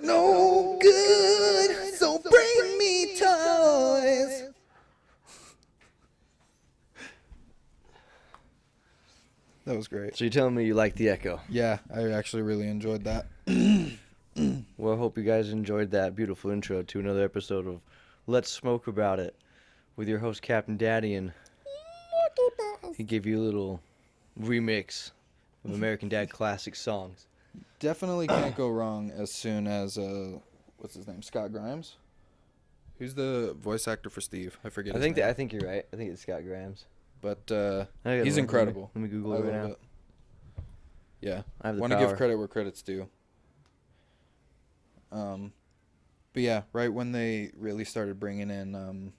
No good, so bring me toys. That was great. So you're telling me you like the echo? Yeah, I actually really enjoyed that. Well, I hope you guys enjoyed that beautiful intro to another episode of Let's Smoke About It with your host, Captain Daddy, and he gave you a little remix of American Dad classic songs. Definitely can't go wrong as soon as, what's his name, Scott Grimes? Who's the voice actor for Steve? I forget his name. I think you're right. I think it's Scott Grimes. But he's incredible. Let me Google it right now. It. Yeah. I have the Want to power. give credit where credit's due. But yeah, right when they really started bringing in, it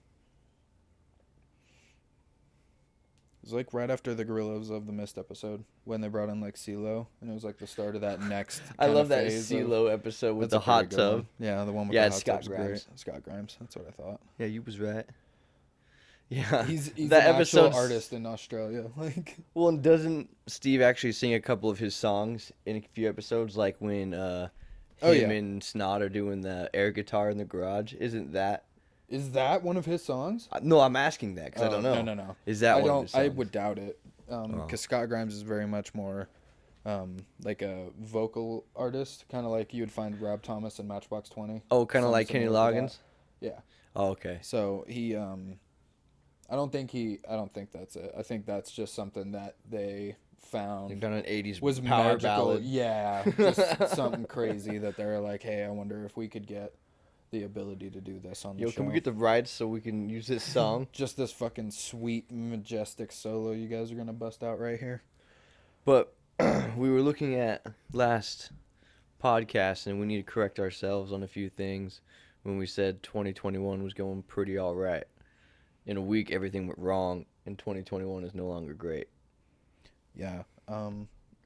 was like right after the Gorillas of the Mist episode when they brought in like CeeLo, and it was like the start of that next. I love that CeeLo episode with the hot tub. One. Yeah, the one with the hot Scott tub's Grimes. great. Scott Grimes. That's what I thought. Yeah, you was right. Yeah, he's that an actual episode artist in Australia. Like, well, and doesn't Steve actually sing a couple of his songs in a few episodes, like when him and Snot are doing the air guitar in the garage? Isn't that? Is that one of his songs? No, I'm asking that because I don't know. No. Is that one of his songs? I would doubt it. Because Scott Grimes is very much more like a vocal artist, kind of like you would find Rob Thomas in Matchbox 20. Oh, kind of like Kenny Loggins? Yeah. Oh, okay. So he, I don't think that's it. I think that's just something that they found. They've done an 80s was power magical. ballad. Yeah, just something crazy that they're like, hey, I wonder if we could get the ability to do this on the show. Can we get the rights so we can use this song? Just this fucking sweet, majestic solo you guys are going to bust out right here. But we were looking at last podcast, and we need to correct ourselves on a few things when we said 2021 was going pretty all right. In a week, everything went wrong, and 2021 is no longer great. Yeah.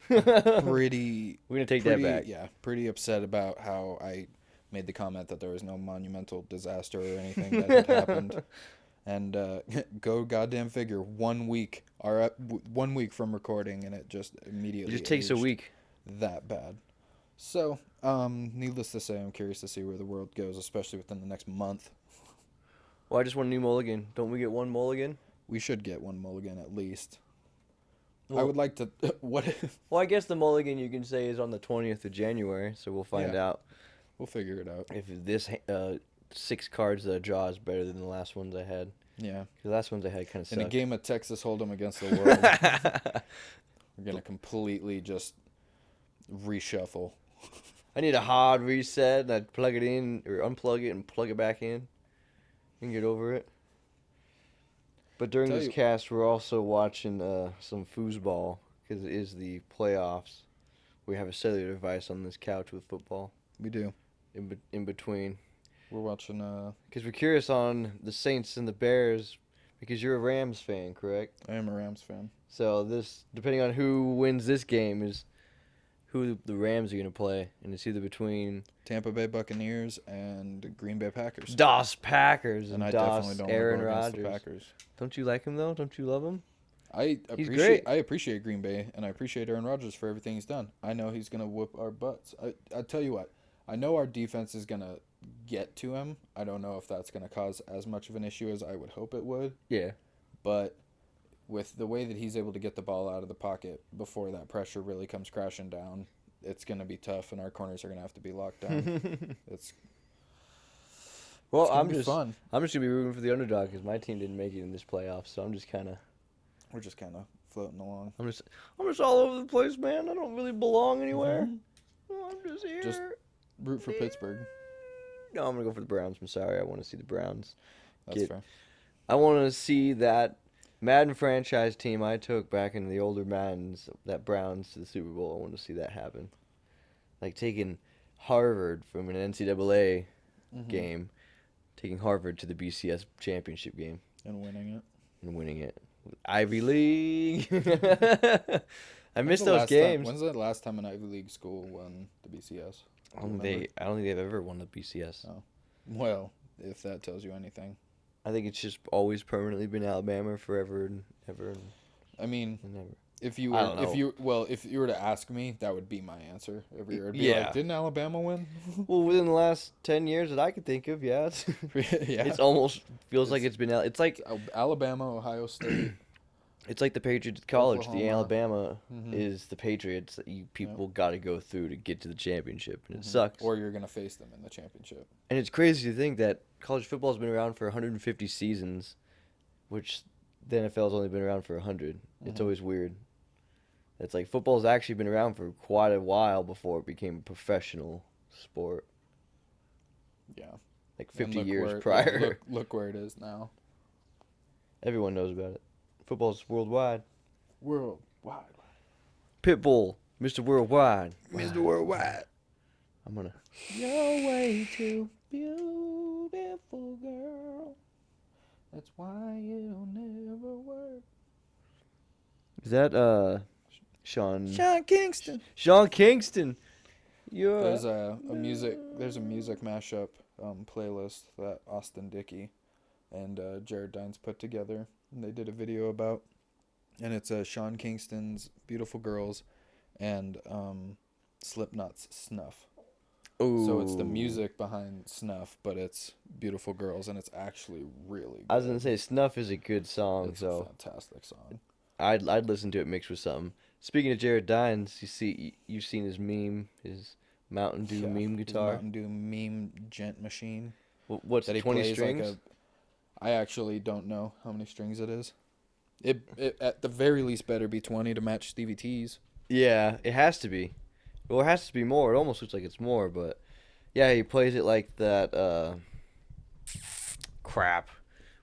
Pretty... We're going to take that back. Yeah, pretty upset about how I made the comment that there was no monumental disaster or anything that had happened. And go goddamn figure, 1 week, 1 week from recording, and it just immediately It just takes a week. That bad. So, needless to say, I'm curious to see where the world goes, especially within the next month. Well, I just want a new mulligan. Don't we get one mulligan? We should get one mulligan at least. Well, I would like to... What if... Well, I guess the mulligan you can say is on the 20th of January, so we'll find out. We'll figure it out. If this 6 cards that I draw is better than the last ones I had. Yeah. Because the last ones I had kind of sucked. In a game of Texas Hold'em against the world, we're going to completely just reshuffle. I need a hard reset, and I'd plug it in, or unplug it and plug it back in, and get over it. But during this cast, we're also watching some foosball, because it is the playoffs. We have a cellular device on this couch with football. We do. In between. We're watching... Because we're curious on the Saints and the Bears, because you're a Rams fan, correct? I am a Rams fan. So this, depending on who wins this game, is who the Rams are going to play. And it's either between... Tampa Bay Buccaneers and Green Bay Packers. DOS Packers and I DOS definitely don't Aaron want to go against Rodgers. the Packers. Don't you like him, though? Don't you love him? He's great. I appreciate Green Bay, and I appreciate Aaron Rodgers for everything he's done. I know he's going to whoop our butts. I tell you what, I know our defense is going to get to him. I don't know if that's going to cause as much of an issue as I would hope it would. Yeah. But with the way that he's able to get the ball out of the pocket before that pressure really comes crashing down, it's going to be tough, and our corners are going to have to be locked down. I'm just going to be rooting for the underdog because my team didn't make it in this playoff, so I'm just kind of... We're just kind of floating along. I'm just all over the place, man. I don't really belong anywhere. I'm just here. Just root for Pittsburgh. No, I'm going to go for the Browns. I'm sorry. I want to see the Browns. That's fair. I want to see that Madden franchise team I took back in the older Maddens, that Browns to the Super Bowl. I want to see that happen. Like taking Harvard from an NCAA game, taking Harvard to the BCS championship game. And winning it. Ivy League. I missed those games. When's the last time an Ivy League school won the BCS? I don't think they've ever won the BCS. Oh. Well, if that tells you anything. I think it's just always permanently been Alabama forever and ever. I mean, and ever. If you I were, don't know. if you were to ask me, that would be my answer every year. I'd be like, Yeah. didn't Alabama win? Well, within the last 10 years that I could think of, yeah. Yeah. It's almost feels like It's, it's been out. it's Alabama, Ohio State, It's like the Patriots at college. The Oklahoma. Alabama Mm-hmm. is the Patriots that you Yep. people got to go through to get to the championship, and it Mm-hmm. sucks. Or you're gonna face them in the championship. And it's crazy to think that college football has been around for 150 seasons, which the NFL has only been around for 100. It's Mm-hmm. always weird. It's like football's actually been around for quite a while before it became a professional sport. Yeah. Like 50 And years where, prior. Yeah, look where it is now. Everyone knows about it. Football's worldwide. Worldwide. Pitbull, Mr. Worldwide. Mr. Worldwide. I'm gonna. You're way too beautiful, girl. That's why it'll never work. Is that Sean Kingston. Sean Kingston? You're There's a music mashup playlist that Austin Dickey and Jared Dines put together, and they did a video about, and it's Sean Kingston's "Beautiful Girls" and Slipknot's "Snuff." Ooh. So it's the music behind Snuff, but it's "Beautiful Girls," and it's actually really good. I was gonna say Snuff is a good song, It's so a fantastic song. I'd listen to it mixed with something. Speaking of Jared Dines, you've seen his meme, his Mountain Dew meme his guitar. Mountain Dew meme gent machine. What's That he 20 plays strings? I actually don't know how many strings it is. It at the very least better be 20 to match Stevie T's. Yeah, it has to be. Well, it has to be more. It almost looks like it's more, but yeah, he plays it like that. Crap.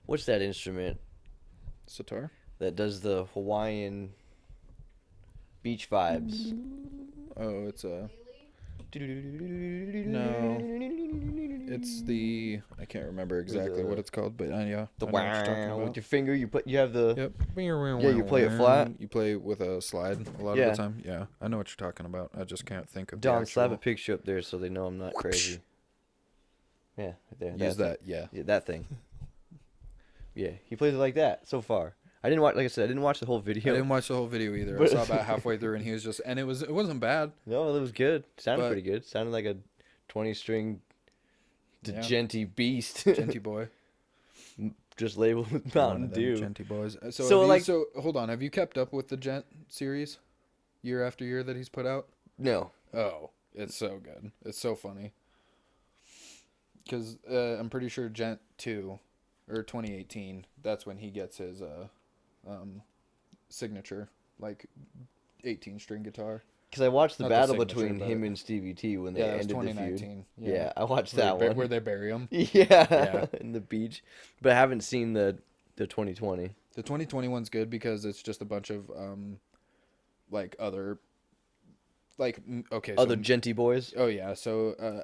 What's that instrument Sitar? that does the Hawaiian beach vibes? Oh, it's a no. It's the I can't remember exactly what it's called, but yeah, The I know what you're talking wow about. with your finger. You have the Yep. Yeah, you play it flat. You play with a slide a lot Yeah. of the time. Yeah, I know what you're talking about. I just can't think of Don. the Slap a actual. picture up there so they know I'm not crazy. Yeah, right there. Use that. Yeah. Yeah, that thing. Yeah, he plays it like that so far. I didn't watch. Like I said, I didn't watch the whole video. I didn't watch the whole video either. I But- saw about halfway through, and he was just, and it wasn't bad. No, it was good. Sounded But- pretty good. Sounded like a 20-string Yeah. genty beast. Genty boy. Just labeled with One Mountain of them Dew. Genty boys. So, So, like- so hold on. Have you kept up with the Gent series, year after year that he's put out? No. Oh, it's so good. It's so funny. Because I'm pretty sure Gent 2, or 2018, that's when he gets his signature, like 18-string guitar. Because I watched the Not the battle signature, between but- him and Stevie T when they Yeah, it was ended the feud. 2019. Yeah, I watched Where that they, one. Where they bury him. Yeah, Yeah. in the beach. But I haven't seen the 2020. The 2021's good because it's just a bunch of like other, like okay, so Other genty boys. oh yeah, so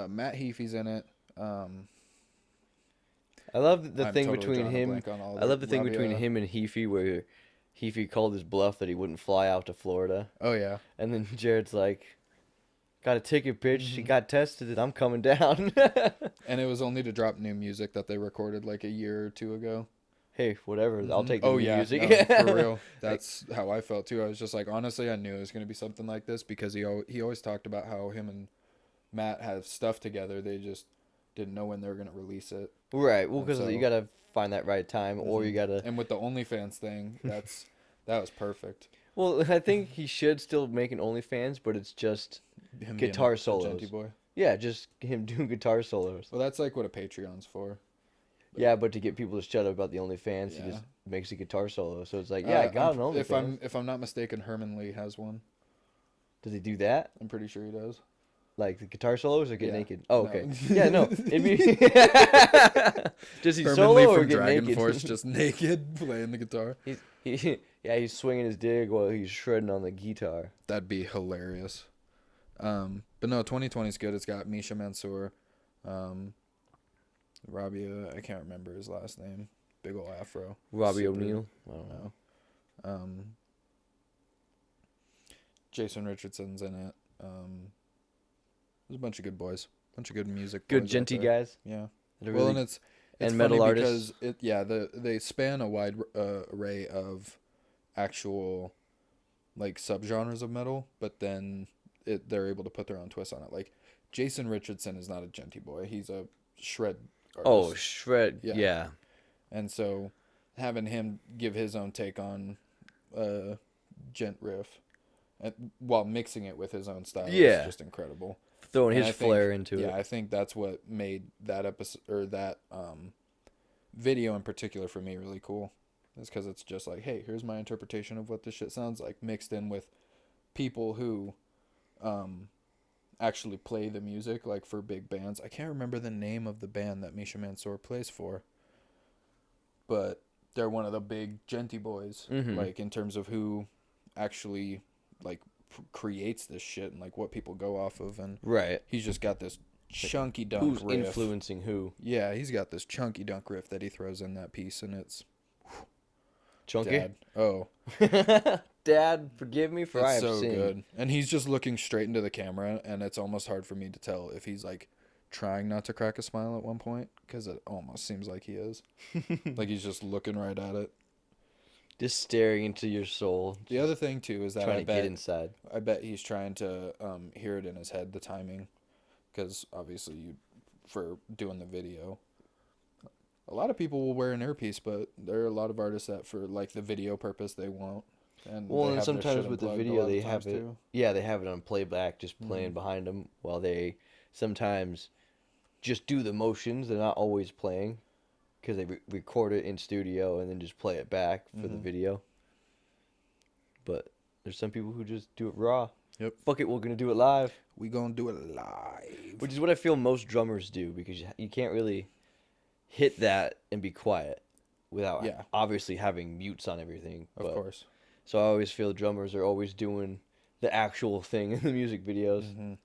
Matt Heafy's in it. I love the I'm thing totally between drawing a him. blank on all I love the thing Robbie, between him and Heafy where Heafy called his bluff that he wouldn't fly out to Florida. Oh yeah, And then Jared's like, got a ticket, bitch. She Mhm. got tested and I'm coming down. and it was only to drop new music that they recorded like a year or two ago. Hey, whatever. I'll Mhm. take the Oh new yeah, music. no, for real. That's how I felt too. I was just like, honestly, I knew it was gonna be something like this because he always talked about how him and Matt have stuff together. They just didn't know when they were gonna release it. Right. Well, And because so- you got to find that right time or you Mhm. got to. And with the OnlyFans thing, that was perfect. Well, I think he should still make an OnlyFans, but it's just, Him Guitar being a solos. genty boy. yeah, just him doing guitar solos. Well, that's like what a Patreon's for. Yeah, but to get people to shut up about the OnlyFans, he Yeah. just makes a guitar solo. So it's like, yeah, I got an OnlyFans. If I'm not mistaken, Herman Lee has one. Does he do that? I'm pretty sure he does. Like the guitar solos or get Yeah. naked? Oh, No. okay. Yeah, no. It'd be. Does he Herman solo Lee or from get Dragon naked? Force just naked playing the guitar. He's swinging his dig while he's shredding on the guitar. That'd be hilarious. But no, 2020 is good. It's got Misha Mansour, Robbie. I can't remember his last name. Big ol' afro. Robbie Super- O'Neill. I don't know. No. Jason Richardson's in it. There's a bunch of good boys. Bunch of good music. Good boys out genty there. guys. Yeah. that are Well, really- and it's and funny metal artists. because they span a wide array of actual like subgenres of metal, but then they're able to put their own twist on it. Like Jason Richardson is not a genty boy; he's a shred Oh, artist. shred. Yeah, Yeah. and so having him give his own take on gent riff, and while mixing it with his own style is Yeah. just incredible. Throwing And his I think, flair into it. yeah, I think that's what made that episode or that video in particular for me really cool. Is because it's just like, hey, here's my interpretation of what this shit sounds like, mixed in with people who actually play the music, like for big bands. I can't remember the name of the band that Misha Mansour plays for, but they're one of the big genty boys, like in terms of who actually like creates this shit and like what people go off of, and Right. he's just got this chunky dunk Who's riff. influencing who? Yeah, he's got this chunky dunk riff that he throws in that piece, and it's Chunky? Dad. Oh, Dad, forgive me for I it's have so sinned. good. And he's just looking straight into the camera, and it's almost hard for me to tell if he's like trying not to crack a smile at one point, because it almost seems like he is. Like he's just looking right at it. Just staring into your soul. The other thing too is that Trying to get inside. I bet he's trying to hear it in his head, the timing, because obviously for doing the video, a lot of people will wear an earpiece, but there are a lot of artists that for like the video purpose they won't. And Well, they and have their sometimes shit with the unplugged a video lot of they times, have it. too. Yeah, they have it on playback, just playing behind them, while they sometimes just do the motions. They're not always playing, because they record it in studio and then just play it back for the video. But there's some people who just do it raw. Yep. Fuck it, we're gonna do it live. We gonna do it live. Which is what I feel most drummers do, because you can't really hit that and be quiet without obviously having mutes on everything. Of course. So I always feel drummers are always doing the actual thing in the music videos,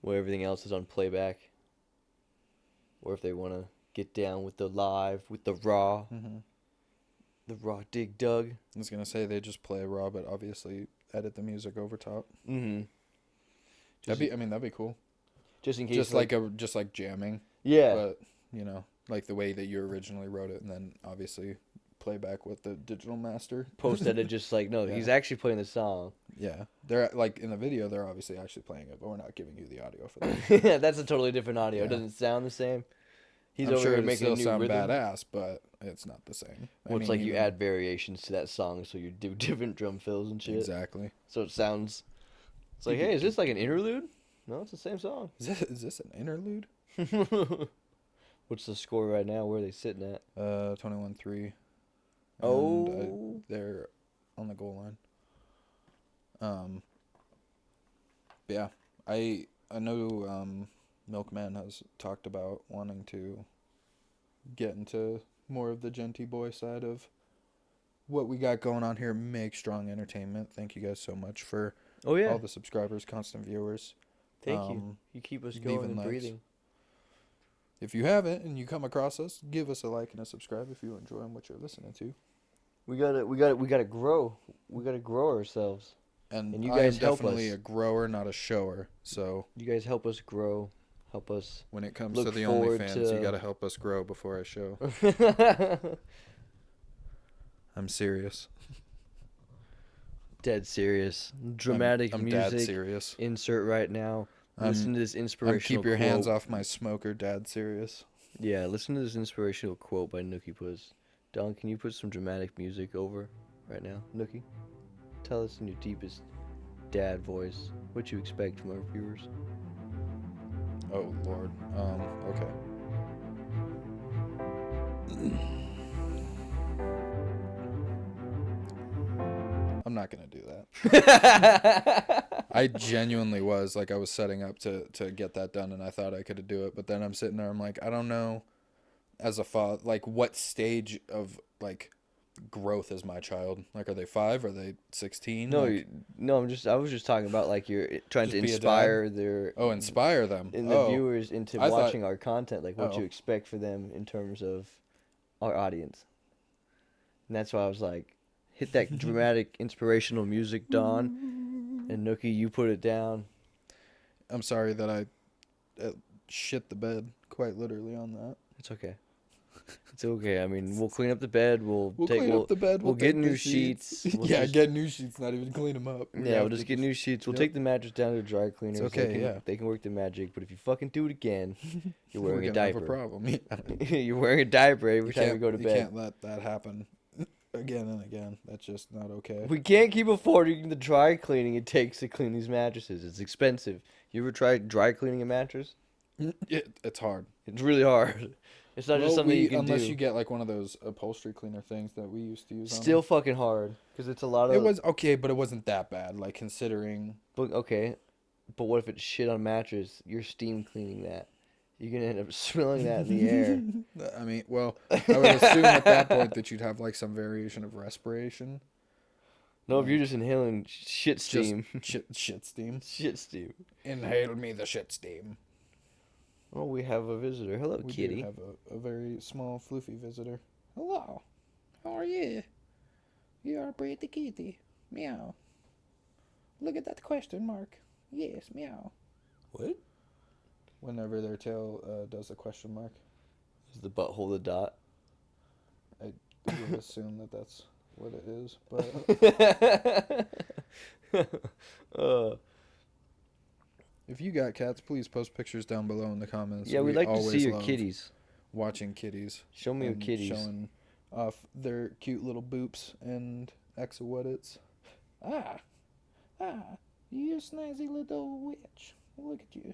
where everything else is on playback. Or if they want to get down with the live, with the raw dig dug. I was gonna say they just play raw, but obviously edit the music over top. That'd be cool. Just in case, just like jamming. Yeah. But like the way that you originally wrote it, and then obviously play back with the digital master. Post edit, just like he's actually playing the song. Yeah, they're like in the video, they're obviously actually playing it, but we're not giving you the audio for that. That's a totally different audio. Yeah. It doesn't sound the same. He's over here making a new sound rhythm. Badass, but it's not the same. Well, it's like you add variations to that song, so you do different drum fills and shit. Exactly. So it sounds. It's like, hey, is this like an interlude? No, it's the same song. Is this an interlude? What's the score right now? Where are they sitting at? 21-3. Oh. They're on the goal line. Yeah, I know Milkman has talked about wanting to get into more of the genty boy side of what we got going on here. Make Strong Entertainment. Thank you guys so much for all the subscribers, constant viewers. Thank you. You keep us going and breathing. If you haven't and you come across us, give us a like and a subscribe if you're enjoying what you're listening to. We gotta grow. We gotta grow ourselves. And you guys help definitely us. A grower, not a shower. So you guys help us grow. Help us. When it comes to the OnlyFans, you gotta help us grow before I show. I'm serious. Dead serious. Dramatic I'm music. Dad serious. Insert right now. Listen to this inspirational keep your hands off my smoker, Dad serious. Yeah, listen to this inspirational quote by Nookiepuss. Don, can you put some dramatic music over right now? Nookie, tell us in your deepest dad voice what you expect from our viewers. Oh, Lord. Okay. I'm not going to do that. I genuinely was. Like, I was setting up to get that done, and I thought I could do it. But then I'm sitting there, I'm like, I don't know, as a father, like, what stage of, like, growth is my child? Like, are they 5? Are they 16? No, like, I was just talking about, like, you're trying to inspire inspire them. The viewers into watching our content, like, what you expect for them in terms of our audience. And that's why I was like, hit that dramatic, inspirational music, Don. And Nookie, you put it down. I'm sorry that I shit the bed, quite literally, on that. It's okay. It's okay. I mean, we'll clean up the bed. We'll clean up the bed. We'll get new sheets. Yeah, get new sheets. Not even clean them up. We'll just get new sheets. We'll take the mattress down to the dry cleaners. It's okay. They can work the magic. But if you fucking do it again, you're wearing a diaper. Have a problem. Yeah. You're wearing a diaper every time you go to bed. You can't let that happen again and again. That's just not okay. We can't keep affording the dry cleaning it takes to clean these mattresses. It's expensive. You ever tried dry cleaning a mattress? It's hard. It's really hard. It's not just something you can do. Unless you get like one of those upholstery cleaner things that we used to use. Still fucking hard because it's a lot of. It was okay, but it wasn't that bad. Like considering. But what if it's shit on mattress? You're steam cleaning that. You're gonna end up smelling that in the air. I mean, well, I would assume at that point that you'd have like some variation of respiration. No, if you're just inhaling shit steam. Shit steam. Shit steam. Inhale me the shit steam. Oh, we have a visitor. Hello, kitty. We do have a very small, floofy visitor. Hello. How are you? You are pretty kitty. Meow. Look at that question mark. Yes, meow. What? Whenever their tail does a question mark. Is the butthole the dot? I would assume that that's what it is, but... If you got cats, please post pictures down below in the comments. Yeah, we'd like to see your kitties. Watching kitties. Show me your kitties. Showing off their cute little boops and exowittits. You snazzy little witch. Look at you.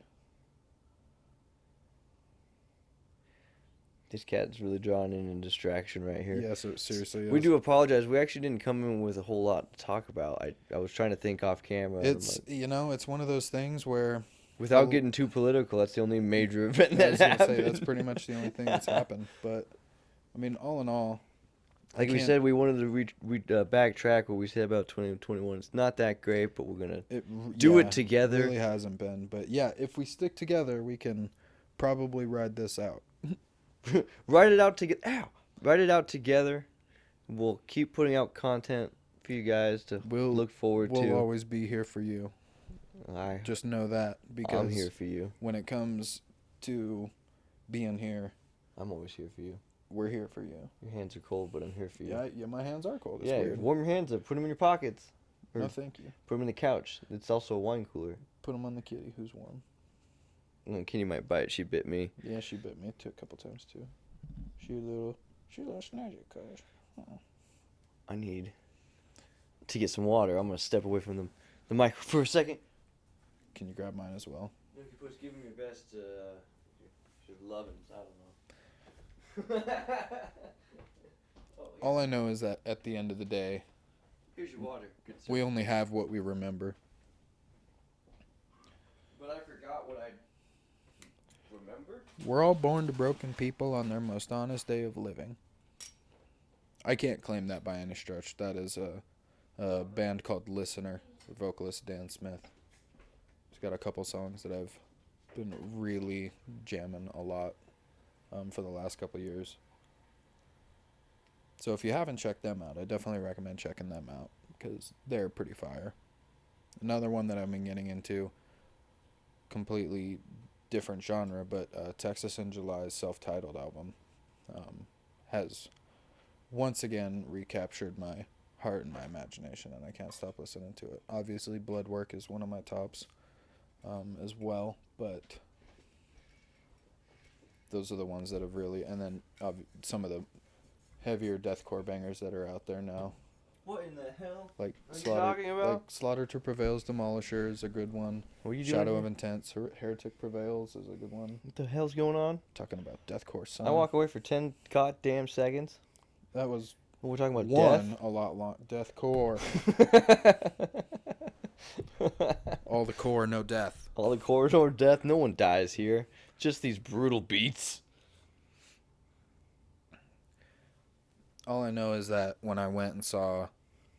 This cat's really drawing in a distraction right here. Yeah, so seriously. We do apologize. We actually didn't come in with a whole lot to talk about. I was trying to think off camera. It's, it's one of those things where... Without getting too political, that's the only major event that happened. That's pretty much the only thing that's happened. But, I mean, all in all... Like we said, we wanted to backtrack what we said about 2021. It's not that great, but we're going to do it together. It really hasn't been. But, yeah, if we stick together, we can probably ride this out. Write it out together. Ow! Write it out together. We'll keep putting out content for you guys to look forward to. We'll always be here for you. Just know that, because I'm here for you. When it comes to being here, I'm always here for you. We're here for you. Your hands are cold, but I'm here for you. Yeah, my hands are cold. It's weird. Warm your hands up. Put them in your pockets. No, thank you. Put them in the couch. It's also a wine cooler. Put them on the kitty who's warm. Kitty might bite. She bit me. Yeah, she bit me a couple times too. She's a little snazzy, cuz. I need to get some water. I'm gonna step away from the mic for a second. Can you grab mine as well? Nookiepuss, give him your best. Lovin's. I don't know. All I know is that at the end of the day, here's your water. Good sir. We only have what we remember. But I forgot what I remember. We're all born to broken people on their most honest day of living. I can't claim that by any stretch. That is a band called Listener, vocalist Dan Smith. He's got a couple songs that I've been really jamming a lot for the last couple years. So if you haven't checked them out, I definitely recommend checking them out because they're pretty fire. Another one that I've been getting into, completely different genre, but Texas in July's self-titled album has once again recaptured my heart and my imagination, and I can't stop listening to it. Obviously, Bloodwork is one of my tops as well, but those are the ones that have really, and then some of the heavier deathcore bangers that are out there now. What in the hell like are you talking about? Like Slaughter to Prevail's Demolisher is a good one. What are you doing? Shadow of Intense, Heretic Prevails is a good one. What the hell's going on? Talking about deathcore, son. I walk away for 10 goddamn seconds. That was we're talking about one death? A lot long. Deathcore. All the core, no death. All the core, no death. No one dies here. Just these brutal beats. All I know is that when I went and saw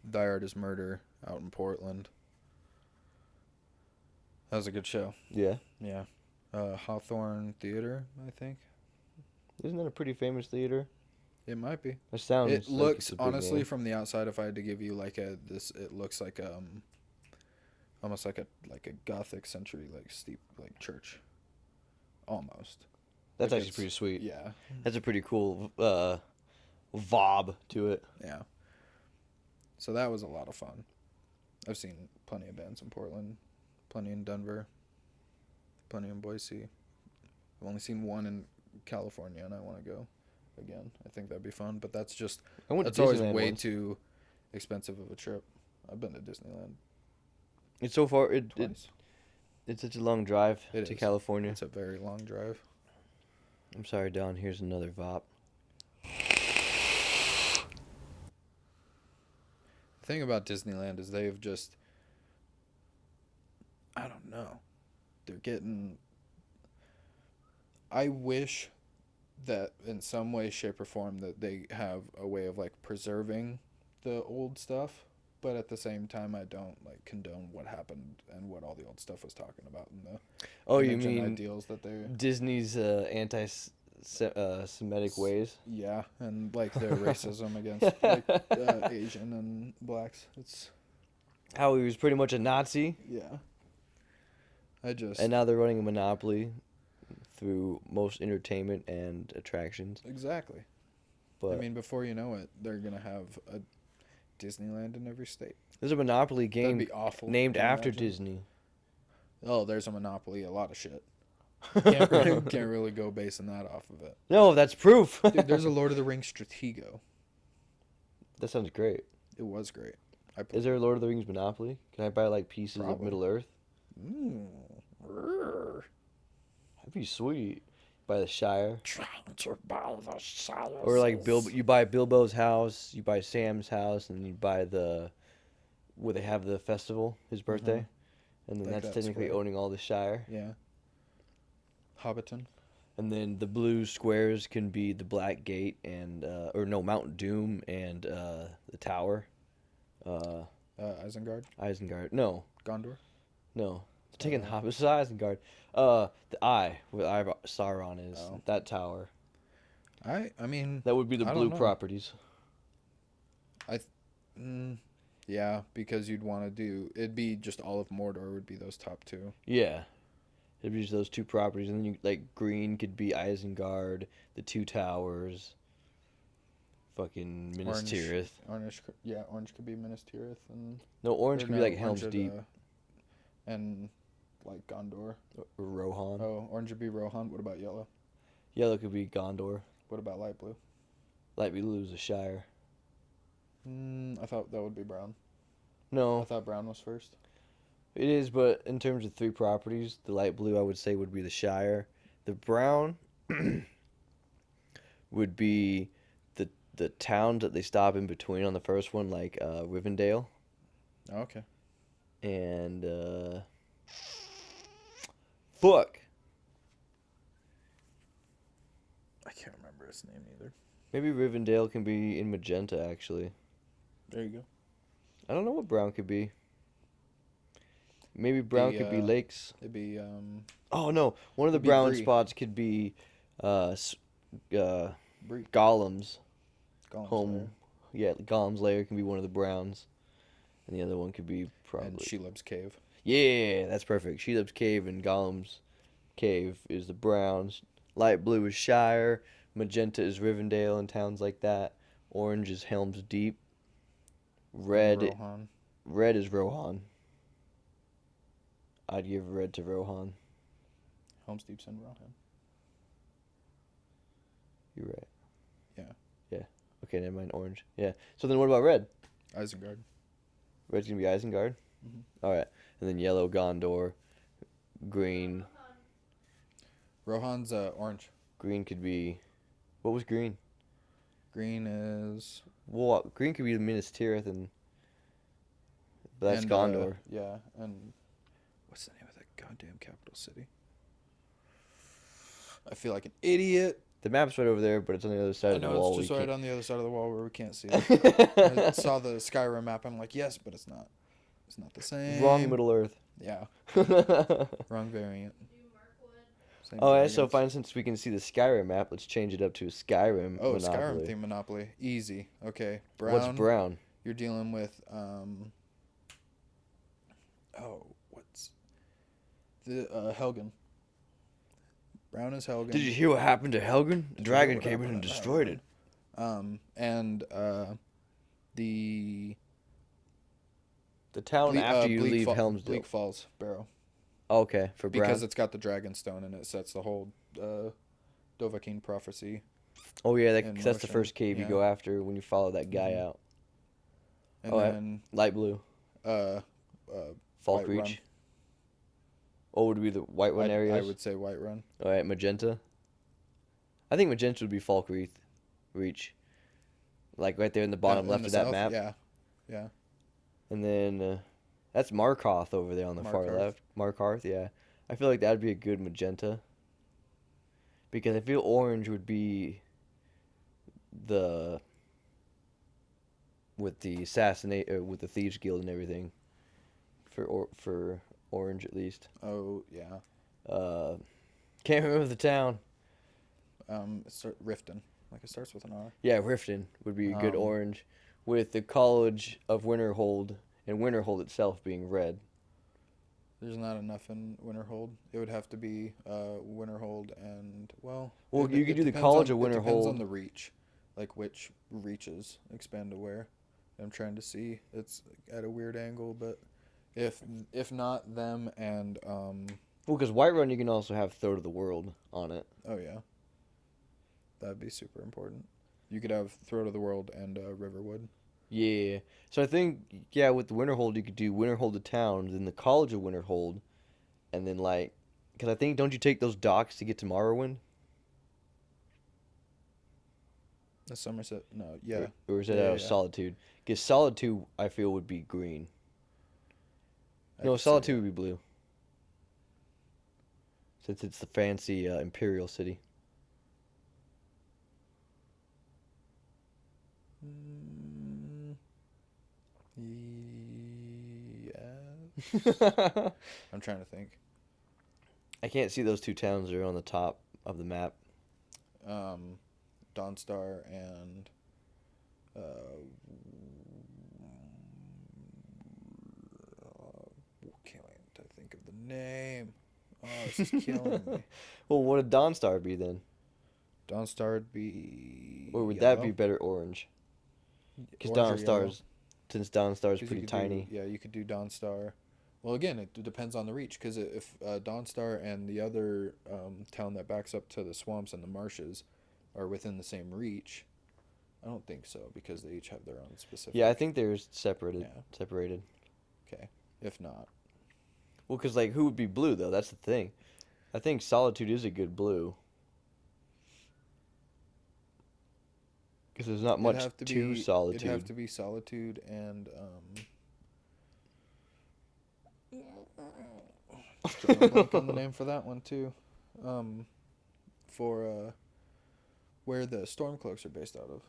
Die Artist Murder out in Portland, that was a good show. Yeah? Yeah. Hawthorne Theater, I think. Isn't that a pretty famous theater? It might be. It sounds. It looks honestly from the outside. If I had to give you like it looks like almost like a Gothic century like steep like church, almost. That's Like, actually pretty sweet. Yeah. That's a pretty cool vibe to it. Yeah. So that was a lot of fun. I've seen plenty of bands in Portland, plenty in Denver, plenty in Boise. I've only seen one in California, and I want to go again. I think that'd be fun, but that's always Disneyland way once. too expensive of a trip. I've been to Disneyland It's so far. twice. It's such a long drive It to is. California. It's a very long drive. I'm sorry, Don. Here's another VOP. The thing about Disneyland is they've just, I don't know, they're getting. I wish that in some way, shape, or form that they have a way of like preserving the old stuff, but at the same time, I don't like condone what happened and what all the old stuff was talking about in the You image and mean ideals that they. Disney's anti-Semitic ways? Yeah, and like their racism against like Asian and blacks. It's How he was pretty much a Nazi, yeah. and now they're running a monopoly through most entertainment and attractions. Exactly. But I mean, before you know it, they're gonna have a Disneyland in every state. there's a Monopoly game That'd be awful. named Can you after imagine? Disney. Oh, there's a Monopoly, a lot of shit. Can't really go basing that off of it. No, that's proof. Dude, there's a Lord of the Rings Stratego. That sounds great. It was great. Is there a Lord of the Rings Monopoly? Can I buy like pieces of Probably. Middle Earth? Rrr. That'd be sweet. Buy the Shire. Trying to buy the Shire. Or like you buy Bilbo's house, you buy Sam's house, and you buy where they have the festival, his birthday, and then Like that's that technically square. owning all the Shire. Yeah. Hobbiton. And then the blue squares can be the Black Gate and Mount Doom and the Tower. Isengard. Isengard. No, Gondor. no. Taking the Hobbit. This is Isengard. The Eye, where Sauron is. Oh. That tower. I mean. That would be the I blue don't know. properties. Yeah, because you'd want to do. It'd be just all of Mordor would be those top two. Yeah. It'd be just those two properties, and then like green could be Isengard, the two towers, fucking Minas Tirith. Orange could be Minas Tirith and. No, orange could be like Helm's would, Deep and like Gondor. or Rohan. Oh, orange would be Rohan. What about yellow? Yellow could be Gondor. What about light blue? Light blue is the Shire. I thought that would be brown. I No, thought brown was first. it is, but in terms of three properties, the light blue I would say would be the Shire. The brown would be the towns that they stop in between on the first one, like Rivendell. Oh, okay. And fuck. I can't remember his name either. Maybe Rivendell can be in magenta, actually. There you go. I don't know what brown could be. Maybe brown could be lakes. It'd be Oh no, one of the it'd be brown Bree. spots could be Bree. Gollum's Gollum's home. Lair. Yeah, Gollum's lair can be one of the browns. And the other one could be And probably Shelob's Cave. Yeah, that's perfect. Shelob's Cave and Gollum's Cave is the browns. Light blue is Shire. Magenta is Rivendell and towns like that. Orange is Helm's Deep. Red is Rohan. I'd give red to Rohan. Helm's Deep's in Rohan. You're right. Yeah. Yeah. Okay, never mind. Orange. Yeah. So then what about red? Isengard. Red's gonna be Isengard. Mhm. All right. And then yellow Gondor. Green. Rohan's orange. Green could be. What was green? Green is. Well, green could be the Minas Tirith and. But that's and, Gondor. Yeah, and what's the name of that goddamn capital city? I feel like an idiot. The map's right over there, but it's on the other side I of the know wall. it's just We right can't- on the other side of the wall where we can't see it. I saw the Skyrim map. I'm like, yes, but it's not. It's not the same. Wrong Middle Earth. Yeah, wrong variant. Same Oh, yeah, so dragons. for instance, we can see the Skyrim map. Let's change it up to a Skyrim Oh, Monopoly. Skyrim theme Monopoly. Easy. Okay. Brown. What's brown? You're dealing with what's the Helgen. Brown is Helgen. Did you hear what happened to Helgen? The dragon came in and destroyed it. And the town after you leave Helmsdale. Bleak Falls Barrow. Okay, for Brown. Because it's got the dragon stone and it sets the whole Dovahkiin prophecy. Oh yeah, that's the first cave you go after when you follow that guy out. And then light blue. Falk Reach. Run. Oh, would it be the White Run areas? I would say White Run. All right, Magenta. I think Magenta would be Falk Reach. Like right there in the bottom left of that map. Yeah. Yeah. And then that's Markarth over there on the far left. Markarth, yeah. I feel like that'd be a good Magenta. Because I feel orange would be with the with the Thieves Guild and everything. For orange at least. Oh yeah. Can't remember the town. Riften. Like it starts with an R. Yeah, Riften would be a good orange, with the College of Winterhold and Winterhold itself being red. There's not enough in Winterhold. It would have to be Winterhold and you could do the College of Winterhold. It depends on the reach, like which reaches expand to where. I'm trying to see. It's at a weird angle, but if not them and because Whiterun you can also have Throat of the World on it. Oh yeah. That'd be super important. You could have Throat of the World and Riverwood. Yeah. So I think, with the Winterhold, you could do Winterhold the town, then the College of Winterhold, and then, because I think, don't you take those docks to get to Morrowind? The Somerset? No, yeah. Or is that Solitude? Because Solitude, I feel, would be green. No, Solitude would be blue. Since it's the fancy Imperial City. Yeah. I'm trying to think. I can't see those two towns that are on the top of the map. Dawnstar and can't wait to think of the name. Oh, this is killing me. Well, what would Dawnstar be then? Dawnstar would be or would yellow? That be better orange? Because Dawnstar's pretty tiny. You could do Dawnstar. Well, again, it depends on the reach. Because if Dawnstar and the other town that backs up to the swamps and the marshes are within the same reach, I don't think so. Because they each have their own specific. Yeah, I think they're separated. Okay, if not. Well, because who would be blue though? That's the thing. I think Solitude is a good blue. Because there's not much to Solitude. It'd have to be Solitude and drawing a blank on the name for that one too. For where the Stormcloaks are based out of.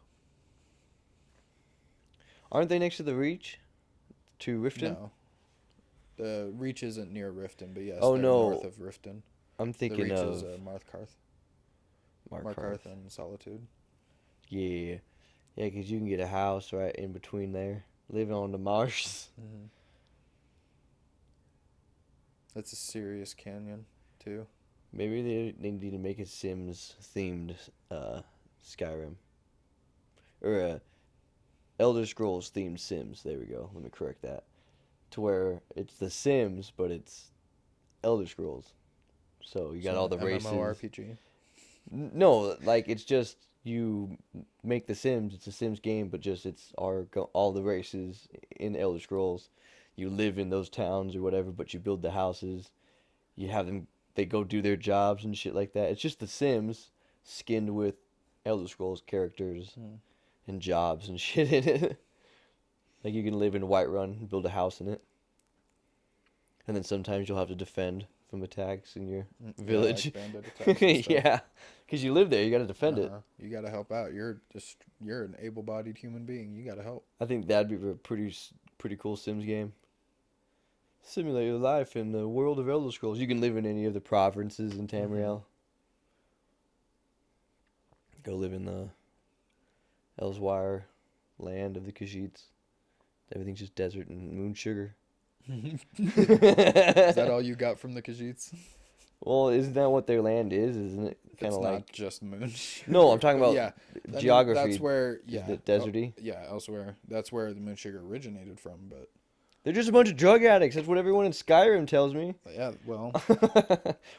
Aren't they next to the Reach? To Riften? No. The Reach isn't near Riften, but yes, they're north of Riften. I'm thinking the Reach of is Markarth and Solitude. Yeah. Yeah, because you can get a house right in between there, living on the marshes. Mm-hmm. That's a serious canyon, too. Maybe they need to make a Sims-themed Skyrim. Or a Elder Scrolls-themed Sims. There we go. Let me correct that. To where it's the Sims, but it's Elder Scrolls. So you got all the races. MMORPG? No, it's just you make the Sims. It's a Sims game, but just it's all the races in Elder Scrolls. You live in those towns or whatever, but you build the houses. You have them, they go do their jobs and shit like that. It's just the Sims skinned with Elder Scrolls characters and jobs and shit in it. You can live in Whiterun and build a house in it. And then sometimes you'll have to defend from attacks in your village. Like bandit attacks and stuff. Yeah, because you live there, you got to defend it. You got to help out. You're an able-bodied human being. You got to help. I think that'd be a pretty cool Sims game. Simulate your life in the world of Elder Scrolls. You can live in any of the provinces in Tamriel. Go live in the Elsewire land of the Khajiits. Everything's just desert and moon sugar. Is that all you got from the Khajiits? Well, isn't that what their land is? Isn't it kind It's of not like? just moon sugar. No, I'm talking But about yeah, I mean geography. that's where Isn't yeah, it deserty? yeah, elsewhere. That's where the moon sugar originated from. But They're just a bunch of drug addicts. That's what everyone in Skyrim tells me. yeah, well,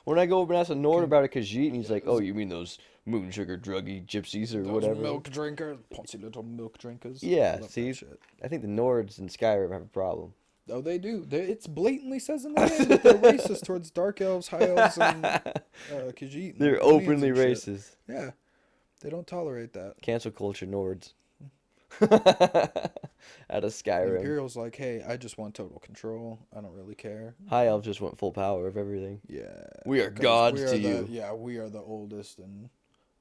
When I go over and ask a Nord can about a Khajiit, and he's like, "Oh, yeah, you mean those moon sugar druggy gypsies or those whatever?" milk drinkers, poncy little milk drinkers. I Yeah, love that see, shit. I think the Nords in Skyrim have a problem. Oh, they do. It's blatantly says in the game that they're racist towards dark elves, high elves, and Khajiit and They're Argonians openly and shit. racist. Yeah, they don't tolerate that. Cancel culture Nords. Out of Skyrim. Imperial's like, hey, I just want total control. I don't really care. High Elves just want full power of everything. Yeah, We are because gods to you. yeah, we are the oldest and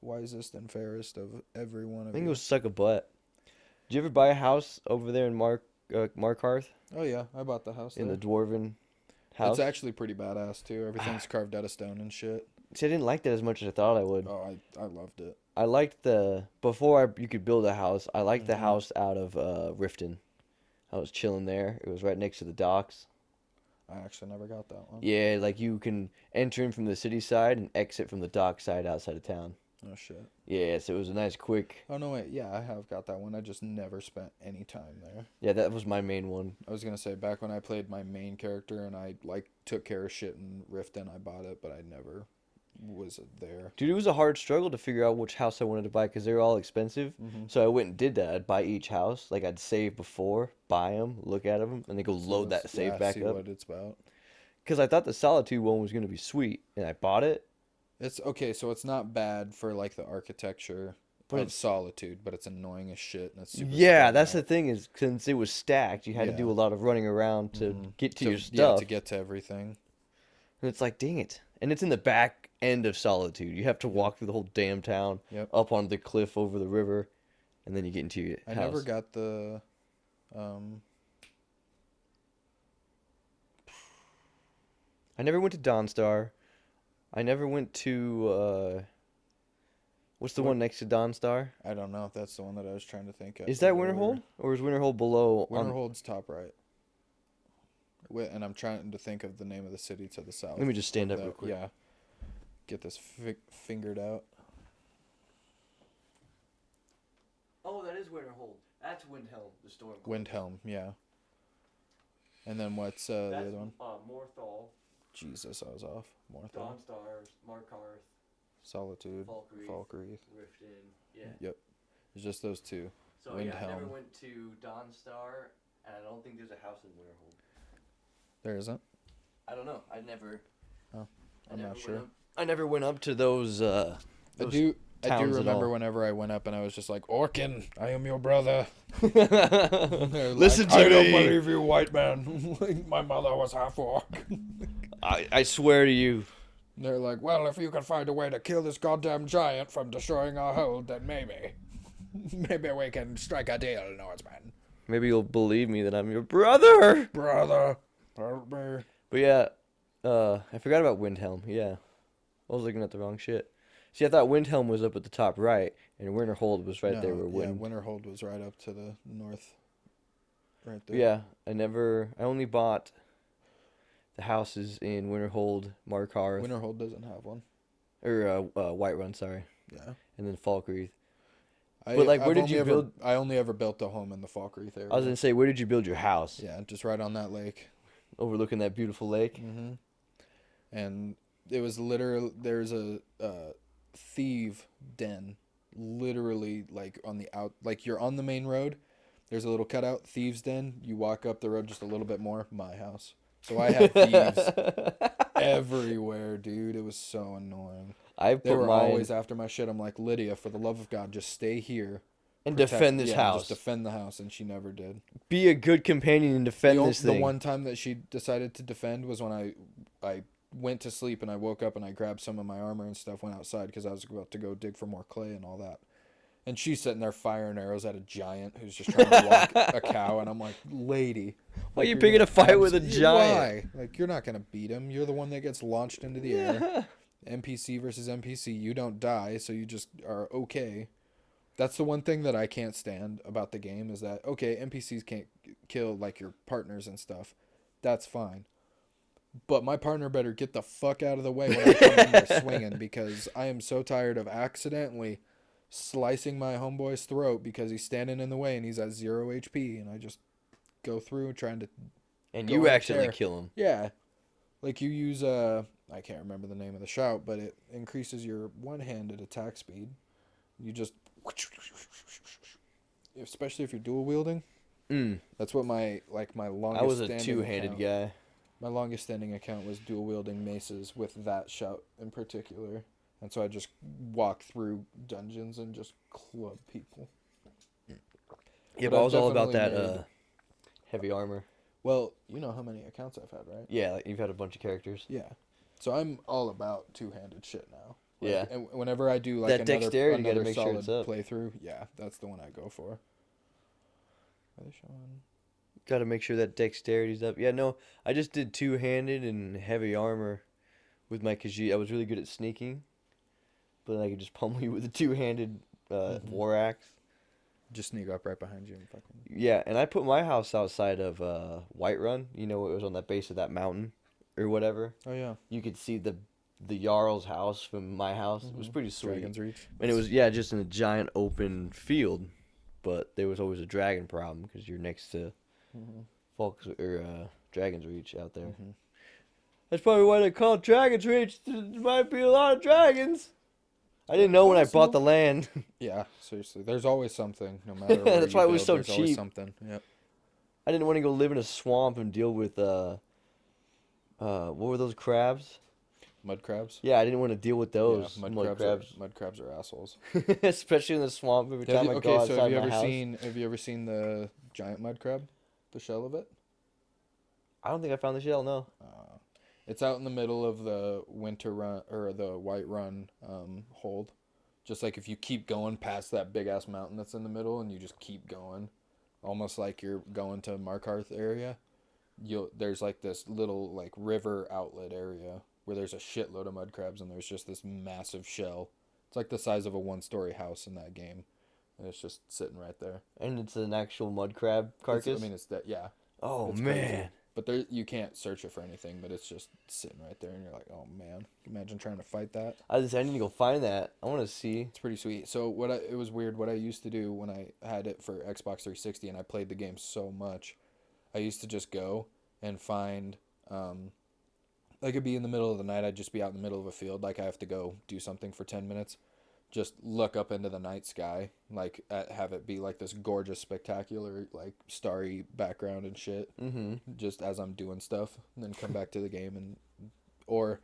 wisest and fairest of every one I of think it you. was suck a butt. Did you ever buy a house over there in Markarth? Oh yeah, I bought the house In there. the dwarven house? It's actually pretty badass too. Everything's carved out of stone and shit. See, I didn't like that as much as I thought I would. Oh, I loved it. I liked you could build a house, I liked the Mhm. house out of Riften. I was chilling there. It was right next to the docks. I actually never got that one. Yeah, like you can enter in from the city side and exit from the dock side outside of town. Oh shit. Yeah, so it was a nice quick. Oh no wait, yeah, I have got that one. I just never spent any time there. Yeah, that was my main one. I was gonna say back when I played my main character and I like took care of shit in Riften, I bought it, but I never was there. Dude, it was a hard struggle to figure out which house I wanted to buy because they were all expensive. Mm-hmm. So I went and did that. I'd buy each house. Like I'd save before, buy them, look at them, and then go load that save back see up. what it's about. Because I thought the Solitude one was going to be sweet, and I bought it. It's okay, so it's not bad for like the architecture But of it's- Solitude, but it's annoying as shit and it's super Yeah, spread that's out. the thing is since it was stacked, you had to Yeah. do a lot of running around to Mhm. get to your stuff. Yeah, to get to everything. And it's like, dang it. And it's in the back end of Solitude. You have to walk through the whole damn town, Yep. up onto the cliff over the river, and then you get into your I house. never got the I never went to Dawnstar. I never went to what's the What? one next to Dawnstar? I don't know if that's the one that I was trying to think of. Is that earlier. Winterhold? Or is Winterhold below Winterhold's top right. And I'm trying to think of the name of the city to the south. Let me just stand of up real quick. Yeah. Get this fingered out. Oh, that is Winterhold. That's Windhelm, the storm. Windhelm, yeah. And then what's the other one? Morthal, Jesus, I was off. Morthal. Dawnstar, Markarth, Solitude. Falkreath. Riften. Yeah. Yep. It's just those two. So yeah, I never Windhelm. went to Dawnstar, and I don't think there's a house in Winterhold. There isn't? I don't know. I never. Oh, I I'm never not went sure. up- I never went up to those. I those do towns at remember all. whenever I went up and I was just like, Orkin, I am your brother. Listen to I don't me. believe you, white man. My mother was half orc. I swear to you. They're like, well, if you can find a way to kill this goddamn giant from destroying our hold, then maybe. Maybe we can strike a deal, Norseman. Maybe you'll believe me that I'm your brother. Brother, help me. But yeah, I forgot about Windhelm. Yeah, I was looking at the wrong shit. See, I thought Windhelm was up at the top right, and Winterhold was right there where Yeah, Wind. Winterhold was right up to the north. Right there. Yeah, I only bought the houses in Winterhold, Markarth, Winterhold doesn't have one. or Whiterun, sorry, Yeah. and then Falkreath. But, like, where did you build- I only ever built a home in the Falkreath area. I was gonna say, where did you build your house? Yeah, just right on that lake. Overlooking that beautiful lake. Mm-hmm. And it was literally, there's a thief den, literally like on the like you're on the main road. There's a little cutout, thieves den. You walk up the road just a little bit more, my house. So I had thieves everywhere, dude. It was so annoying. I They put were mine always after my shit. I'm like, Lydia, for the love of God, just stay here. and Protect- defend this yeah, house. Just defend the house, and she never did. Be a good companion and defend this The thing. one time that she decided to defend was when I went to sleep and I woke up and I grabbed some of my armor and stuff, went outside because I was about to go dig for more clay and all that. And she's sitting there firing arrows at a giant who's just trying to walk a cow, and I'm like, lady, Why are you you're picking gonna a fight with a abs- giant? Why? Like, you're not gonna beat him. You're the one that gets launched into the air. NPC versus NPC, you don't die, so you just are okay. That's the one thing that I can't stand about the game is that, okay, NPCs can't kill like your partners and stuff. That's fine. But my partner better get the fuck out of the way when I come in there swinging, because I am so tired of accidentally slicing my homeboy's throat because he's standing in the way and he's at 0 HP, and I just go through trying to. And you accidentally kill him. Yeah, like you use I can't remember the name of the shout, but it increases your one-handed attack speed. You just, especially if you're dual wielding. That's what my longest. I was a two-handed guy. My longest standing account was dual wielding maces with that shout in particular. And so I just walk through dungeons and just club people. Yeah, but I was all about that heavy armor. Well, you know how many accounts I've had, right? Yeah, like you've had a bunch of characters. Yeah. So I'm all about two-handed shit now. Like, yeah. And whenever I do like that dexterity, another make solid sure it's up. playthrough, yeah, that's the one I go for. Are they showing? Got to make sure that dexterity's up. Yeah, no, I just did two-handed and heavy armor with my Khajiit. I was really good at sneaking, but I could just pummel you with a two-handed war axe. Just sneak up right behind you and fucking. Yeah, and I put my house outside of Whiterun. You know, it was on the base of that mountain or whatever. Oh yeah. You could see the Jarl's house from my house. It was pretty sweet. Dragon's Reach. And it was just in a giant open field, but there was always a dragon problem because you're next to Folks or Dragon's Reach out there. That's probably why they call it Dragon's Reach. There might be a lot of dragons. I didn't know when I bought the land. Yeah, seriously. There's always something, no matter where That's why it was so there's always cheap. Something. Yep. I didn't want to go live in a swamp and deal with what were those crabs? Mud crabs. Yeah, I didn't want to deal with those. Yeah, mud crabs are assholes. Especially in the swamp. Every time I go outside so have you my ever house. have you ever seen the giant mud crab? The shell of it? I don't think I found the shell. No. It's out in the middle of the winter run or the white run hold. Just like if you keep going past that big ass mountain that's in the middle and you just keep going, almost like you're going to Markarth area, there's like this little like river outlet area where there's a shitload of mud crabs and there's just this massive shell. It's like the size of a 1-story house in that game. And it's just sitting right there. And it's an actual mud crab carcass? It's that, yeah. Oh, it's man. Crazy. But you can't search it for anything, but it's just sitting right there, and you're like, oh, man. Imagine trying to fight that. I need to go find that. I want to see. It's pretty sweet. So it was weird. What I used to do when I had it for Xbox 360 and I played the game so much, I used to just go and find, like it'd be in the middle of the night, I'd just be out in the middle of a field, like I have to go do something for 10 minutes. Just look up into the night sky, like have it be like this gorgeous, spectacular, like starry background and shit. Just as I'm doing stuff, and then come back to the game or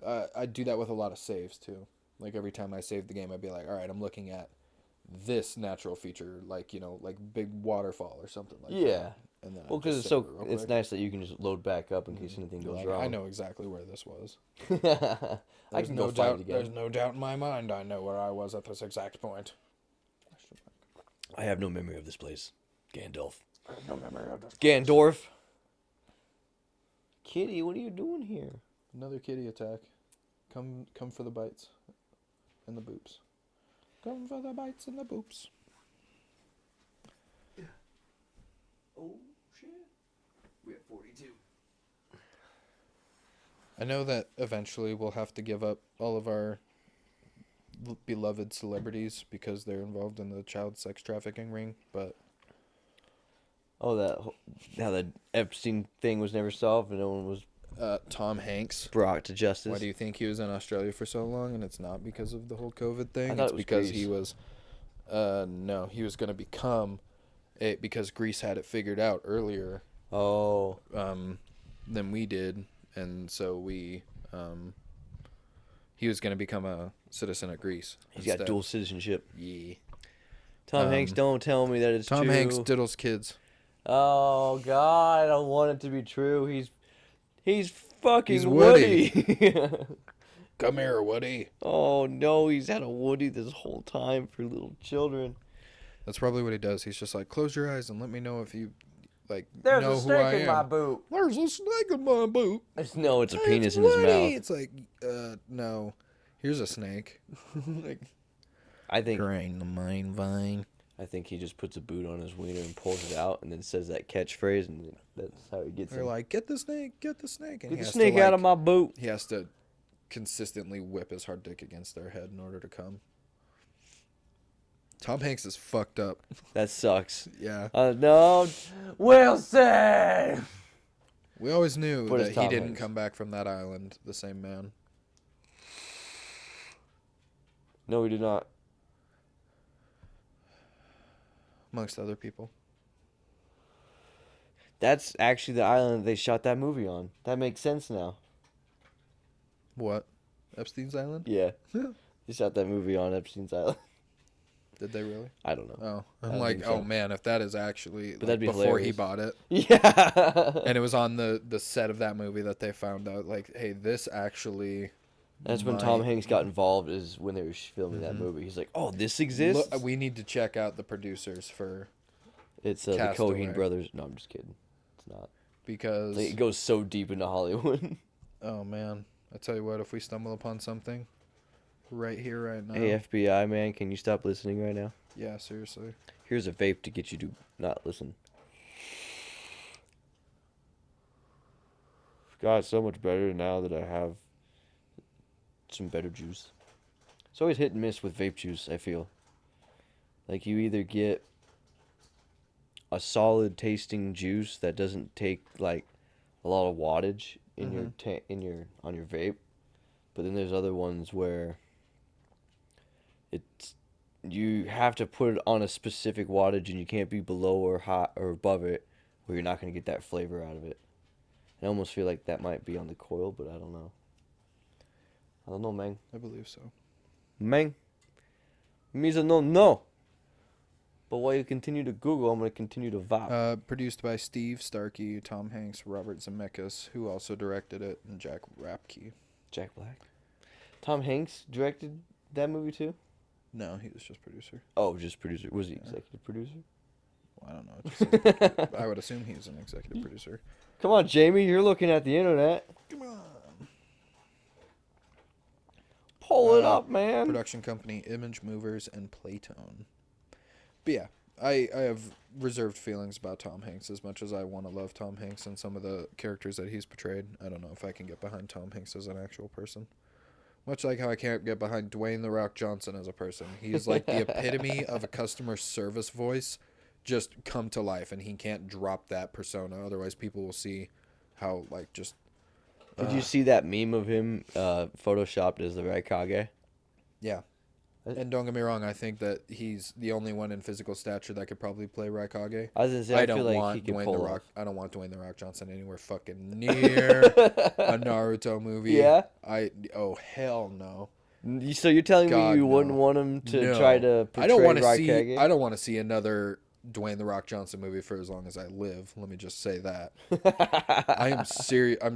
I do that with a lot of saves too. Like every time I save the game, I'd be like, all right, I'm looking at this natural feature, like like big waterfall or something like that. Yeah. And then because it's nice that you can just load back up in case anything goes wrong. I know exactly where this was. I can go find it again. There's no doubt in my mind I know where I was at this exact point. I have no memory of this place. Gandalf. I have no memory of this Gandorf. Kitty, what are you doing here? Another kitty attack. Come for the bites. And the boops. Come for the bites and the boops. Oh, shit. We're at 42. I know that eventually we'll have to give up all of our beloved celebrities because they're involved in the child sex trafficking ring, but... Oh, how the Epstein thing was never solved and no one was... Tom Hanks. Brought to justice. Why do you think he was in Australia for so long? And it's not because of the whole COVID thing. I thought it's it was because Greece. he was... no, he was going to become... because Greece had it figured out earlier. Oh. Than we did. And so he was going to become a citizen of Greece. He's got dual citizenship. Yeah. Tom Hanks, don't tell me that it's true. Tom Hanks diddles kids. Oh, God, I don't want it to be true. He's fucking Woody. Woody. Come here, Woody. Oh, no, he's had a Woody this whole time for little children. That's probably what he does. He's just like, close your eyes and let me know if you... Like, There's know a who I snake in am. my boot. There's a snake in my boot. No, it's a penis in his mouth. It's like, no. Here's a snake. Like, I think drain the mind vine. I think he just puts a boot on his wiener and pulls it out, and then says that catchphrase, and that's how he gets They're him. like, get the snake, and Get the snake out of my boot. He has to consistently whip his hard dick against their head in order to come. Tom Hanks is fucked up. That sucks. Yeah. No, Wilson. We always knew But that it's he Tom didn't Hanks. come back from that island the same man. No, he did not. Amongst other people. That's actually the island they shot that movie on. That makes sense now. What? Epstein's Island? Yeah. They shot that movie on Epstein's Island. Did they really? I don't know. Oh. I'm like, oh man, if that is actually But that'd be before he hilarious. bought it. Yeah. And it was on the set of that movie that they found out, like, hey, this actually... That's when Tom Hanks got involved, is when they were filming that movie. He's like, oh, this exists? Look, we need to check out the producers for... It's the Castaway. Cohen brothers. No, I'm just kidding. It's not. Because... Like, it goes so deep into Hollywood. Oh, man. I tell you what, if we stumble upon something right here, right now... Hey, FBI, man, can you stop listening right now? Yeah, seriously. Here's a vape to get you to not listen. God, it's so much better now that I have some better juice. It's always hit and miss with vape juice, I feel. Like, you either get a solid tasting juice that doesn't take, like, a lot of wattage in on your vape, but then there's other ones where it's you have to put it on a specific wattage, and you can't be below or hot or above it, or you're not going to get that flavor out of it. I almost feel like that might be on the coil, but I don't know. I don't know, man. I believe so. Man. Means I don't know. But while you continue to Google, I'm going to continue to vibe. Produced by Steve Starkey, Tom Hanks, Robert Zemeckis, who also directed it, and Jack Rapke. Jack Black. Tom Hanks directed that movie too? No, he was just producer. Oh, just producer. Was he executive producer? Well, I don't know. It just says I would assume he's an executive producer. Come on, Jamie. You're looking at the internet. Come on. Pull it up, man. Production company, Image Movers and Playtone. But yeah, I have reserved feelings about Tom Hanks as much as I want to love Tom Hanks and some of the characters that he's portrayed. I don't know if I can get behind Tom Hanks as an actual person. Much like how I can't get behind Dwayne "The Rock" Johnson as a person. He's like the epitome of a customer service voice just come to life, and he can't drop that persona. Otherwise, people will see how, like, just... Did you see that meme of him photoshopped as the Raikage? Yeah. And don't get me wrong, I think that he's the only one in physical stature that could probably play Raikage. I was gonna say, I feel like he could pull off. I don't want Dwayne "The Rock" Johnson anywhere fucking near a Naruto movie. Yeah? Oh, hell no. So you're telling God, me you wouldn't no. want him to No. try to portray I don't want Raikage? I don't want to see another Dwayne "The Rock" Johnson movie for as long as I live. Let me just say that. I'm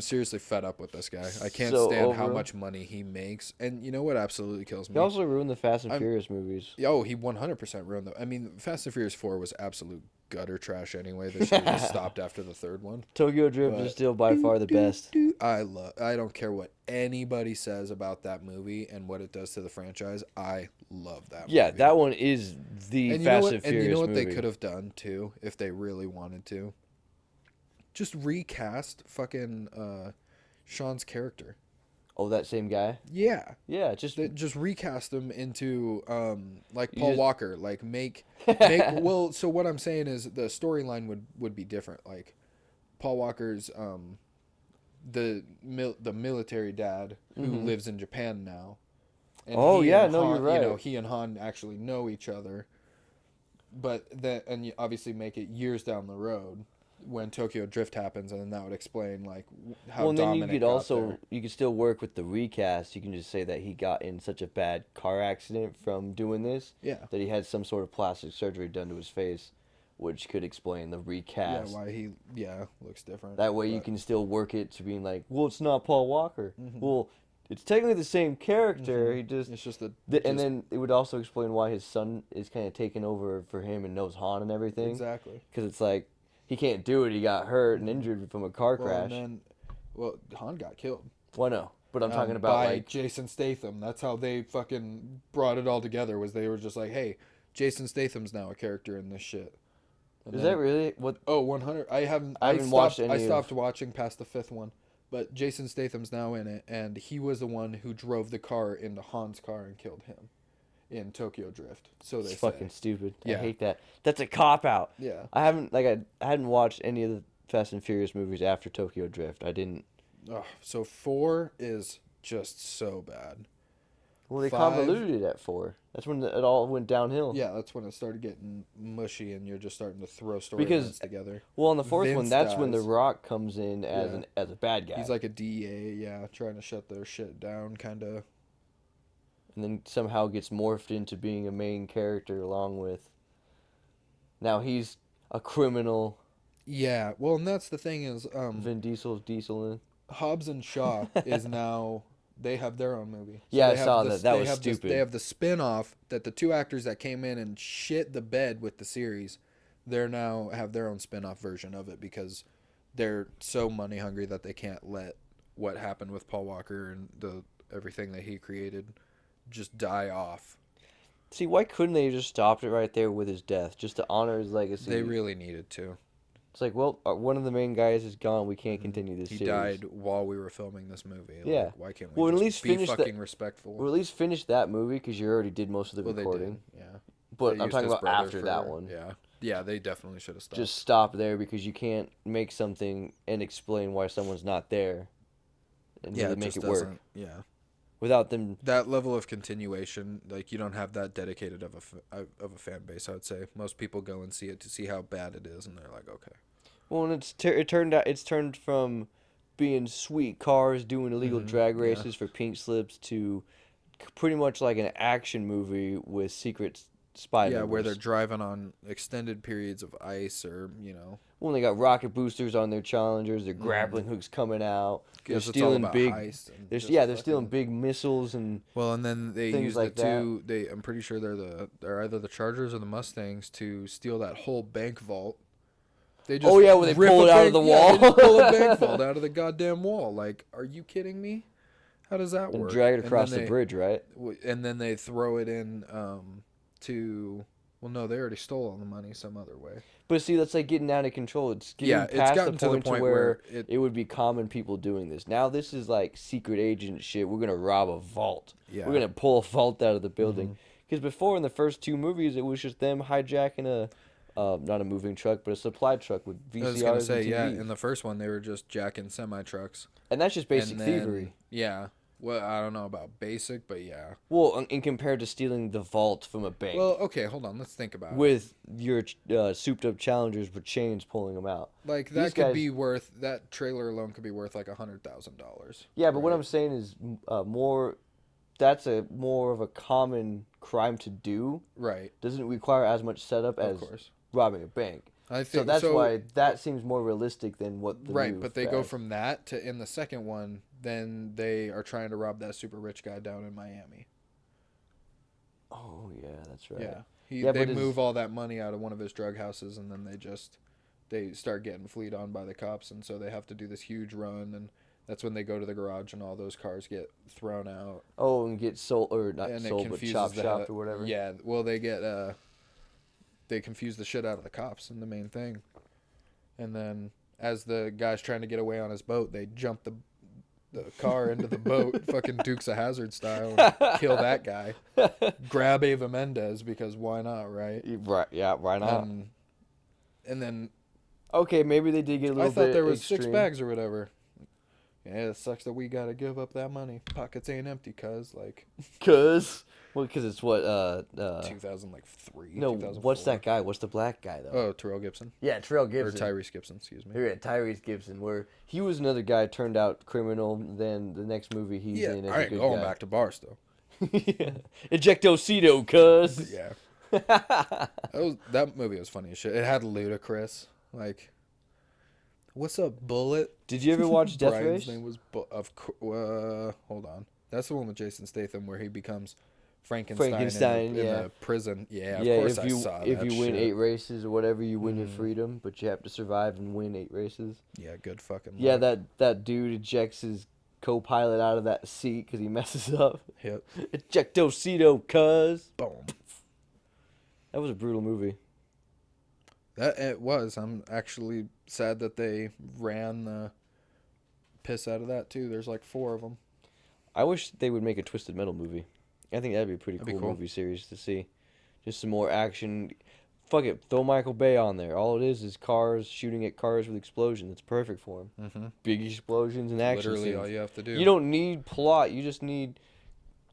seriously fed up with this guy. I can't So stand how over him. much money he makes. And you know what absolutely kills me? He also ruined the Fast and Furious movies. Oh, he 100% ruined them. I mean, Fast and Furious 4 was absolute gutter trash anyway. They should have just stopped after the third one. Tokyo Drift is still by far the best. I don't care what anybody says about that movie and what it does to the franchise. I love that movie. Yeah, that one is the Fast and Furious movie. And you know what they could have done, too, if they really wanted to? Just recast fucking Sean's character. Oh, that same guy? Yeah. Yeah, just recast him into like You Paul just- Walker. Like make well, so what I'm saying is the storyline would be different. Like Paul Walker's the military dad who lives in Japan now. And Oh, he yeah, and no, Han, you're right. You know, he and Han actually know each other. But and you obviously make it years down the road when Tokyo Drift happens, and then that would explain like how well, and then you Dominic could got also there. you could still work with the recast. You can just say that he got in such a bad car accident from doing this Yeah. that he had some sort of plastic surgery done to his face, which could explain the Yeah, recast. why he looks different. That way you But- can still work it to being like, well, it's not Paul Walker. Mm-hmm. Well, it's technically the same character. He just It's just and just- then it would also explain why his son is kind of taking over for him and knows Han and everything. exactly. Because it's like he can't do it. He got hurt and injured from a car Well, crash. and then, Han got killed. Well, no, but I'm talking about by like Jason Statham. That's how they fucking brought it all together. Was they were just like, hey, Jason Statham's now a character in this shit. And Is that really what? Oh, 100. I haven't watched stopped. any I stopped watching past the 5th one, but Jason Statham's now in it, and he was the one who drove the car into Han's car and killed him in Tokyo Drift. So they It's say. fucking stupid. Yeah. I hate that. That's a cop out. Yeah. I hadn't watched any of the Fast and Furious movies after Tokyo Drift. I didn't. Oh, so 4 is just so bad. Well, they 5 convoluted it at 4. That's when it all went downhill. Yeah, that's when it started getting mushy, and you're just starting to throw Because- storylines together. Well, on the 4th one, Vince that's when The dies. Rock comes in as Yeah. as a bad guy. He's like a DEA, yeah, trying to shut their shit down, kind of. And then somehow gets morphed into being a main character along with. Now he's a criminal. Yeah, well, and that's the thing is, Vin Diesel's dieseling. Hobbs and Shaw is now they have their own movie. Yeah, I they have saw this- that. That they was have this- stupid. They have the spin-off that the 2 actors that came in and shit the bed with the series, they're now have their own spin-off version of it because they're so money hungry that they can't let what happened with Paul Walker and everything that he created just die off. See, why couldn't they have just stopped it right there with his death, just to honor his legacy? They really needed to. It's like, well, one of the main guys is gone. We can't continue this He series. died while we were filming this movie. Yeah. Like, why can't we Well, at just least be finish fucking respectful? Or at least finish that movie because you already did most of the Well, they recording. did, yeah. But They I'm used talking his about brother after for- that one. Yeah. Yeah, they definitely should have stopped. Just stop there because you can't make something and explain why someone's not there and really make it work Yeah. without them. That level of continuation, like you don't have that dedicated of a fan base. I would say most people go and see it to see how bad it is, and they're like, okay. Well, and it's turned from being sweet cars doing illegal drag races for pink slips to pretty much like an action movie with secret spy. Yeah, where members. they're driving on extended periods of ice, or Well, they got rocket boosters on their Challengers. Their grappling hooks coming out. They're because it's all stealing about big. heist. And They're, just yeah, they're fucking- stealing big missiles and. Well, and then they things use like the two. I'm pretty sure they're either the Chargers or the Mustangs to steal that whole bank vault. They just Oh, yeah, where they rip pull a it out bank- of the yeah, they wall. just pull a bank vault out of the goddamn wall. Like, are you kidding me? How does that And work? drag it And across then the they- bridge, right? And then they throw it in to. Well, no, they already stole all the money some other way. But see, that's like getting out of control. It's getting Yeah, it's past gotten the point, to where where it would be common people doing this. Now this is like secret agent shit. We're gonna rob a vault. Yeah. We're gonna pull a vault out of the building. Because before in the first 2 movies, it was just them hijacking a, not a moving truck, but a supply truck with VCRs I was gonna say, and TVs. yeah. In the first one, they were just jacking semi trucks. And that's just basic And then- thievery. Yeah. Well, I don't know about basic, but yeah. Well, in compared to stealing the vault from a bank. Well, okay, hold on. Let's think about it. with your souped up Challengers with chains pulling them out. Like These that could guys- be worth that trailer alone could be worth like $100,000. Yeah, but what I'm saying is more. That's more of a common crime to do. Right. Doesn't require as much setup Of as course. robbing a bank. I So think that's why that seems more realistic than what the Right, new but they go Fast- from that to in the second one, then they are trying to rob that super rich guy down in Miami. Oh yeah, that's right. Yeah. Yeah, They but move all that money out of one of his drug houses, and then they start getting fleed on by the cops, and so they have to do this huge run, and that's when they go to the garage and all those cars get thrown out. Oh, and get sold or not And it sold, but confuses chop the shopped or whatever. Yeah, well, they confuse the shit out of the cops in the main thing. And then as the guy's trying to get away on his boat, they jump the car into the boat, fucking Dukes of Hazzard style, and kill that guy. Grab Ava Mendez because why not, right? Right. Yeah. Why not? And then Okay, maybe they did get a little I thought bit there was extreme. 6 bags or whatever. Yeah, it sucks that we gotta give up that money. Pockets ain't empty, cuz like Cause it's what 2003. no, 2004. what's that guy? What's the black guy though? Oh, Terrell Gibson Yeah, Terrell or Gibson. Tyrese Gibson, excuse me. Yeah, Tyrese Gibson, where he was another guy turned out criminal. Then the next movie he's Yeah, in as I a ain't good going guy. back to bars though. Yeah. Ejectocito, cuz. Yeah. That movie was funny as shit. It had Ludacris. Like, what's up, Bullet? Did you ever watch Death Brian's Race? name was hold on. That's the one with Jason Statham where he becomes Frankenstein, in yeah. the prison. Yeah, of Yeah, course if I you saw if that you win shit. 8 races or whatever, you win your freedom, but you have to survive and win 8 races. Yeah, good fucking Yeah, luck. that dude ejects his co-pilot out of that seat because he messes up. Yep. Ejectocito, cuz. Boom. That was a brutal movie. That it was. I'm actually sad that they ran the piss out of that too. There's like 4 of them. I wish they would make a Twisted Metal movie. I think that'd be a pretty cool movie series to see. Just some more action. Fuck it, throw Michael Bay on there. All it is cars shooting at cars with explosions. It's perfect for him. Mm-hmm. Big explosions and action Literally scenes. all you have to do. You don't need plot. You just need